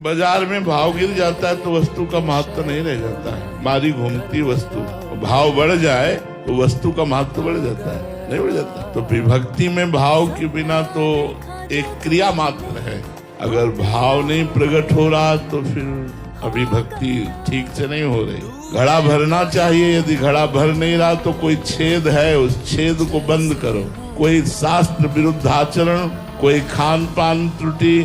बाजार में भाव गिर जाता है तो वस्तु का महत्व नहीं रह जाता है। मारी घूमती वस्तु, भाव बढ़ जाए तो वस्तु का महत्व बढ़ जाता है, नहीं बढ़ जाता। तो विभक्ति में भाव के बिना तो एक क्रिया मात्र है। अगर भाव नहीं प्रकट हो रहा तो फिर अभिभक्ति ठीक से नहीं हो रही। घड़ा भरना चाहिए, यदि घड़ा भर नहीं रहा तो कोई छेद है, उस छेद को बंद करो। कोई शास्त्र विरुद्ध आचरण, कोई खान पान त्रुटि,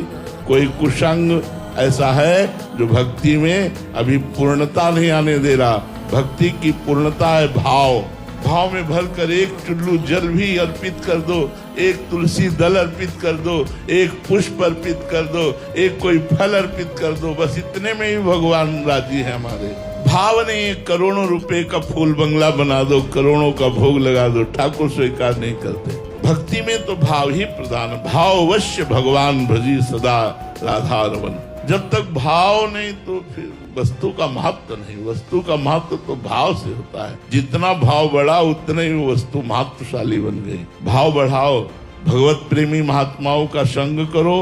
कोई कुसंग ऐसा है जो भक्ति में अभी पूर्णता नहीं आने दे रहा। भक्ति की पूर्णता है भाव। भाव में भरकर एक चुल्लू जल भी अर्पित कर दो, एक तुलसी दल अर्पित कर दो, एक पुष्प अर्पित कर दो, एक कोई फल अर्पित कर दो, बस इतने में ही भगवान राजी है हमारे। भाव नहीं, करोड़ों रुपए का फूल बंगला बना दो, करोड़ों का भोग लगा दो, ठाकुर स्वीकार नहीं करते। भक्ति में तो भाव ही प्रधान। भाव अवश्य भगवान भजी सदा राधा रमन। जब तक भाव नहीं तो फिर वस्तु का महत्व नहीं। वस्तु का महत्व तो भाव से होता है। जितना भाव बढ़ा उतने ही वस्तु महत्वशाली बन गई। भाव बढ़ाओ, भगवत प्रेमी महात्माओं का संग करो,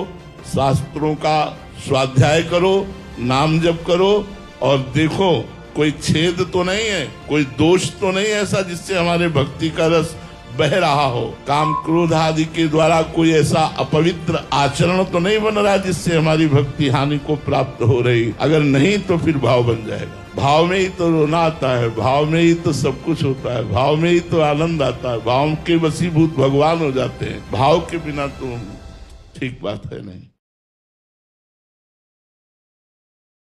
शास्त्रों का स्वाध्याय करो, नाम जप करो और देखो कोई छेद तो नहीं है, कोई दोष तो नहीं है ऐसा जिससे हमारे भक्ति का रस बह रहा हो। काम क्रोध आदि के द्वारा कोई ऐसा अपवित्र आचरण तो नहीं बन रहा जिससे हमारी भक्ति हानि को प्राप्त हो रही। अगर नहीं तो फिर भाव बन जाएगा। भाव में ही तो रोना आता है, भाव में ही तो सब कुछ होता है, भाव में ही तो आनंद आता है। भाव के वशीभूत भगवान हो जाते हैं। भाव के बिना तो ठीक बात है नहीं।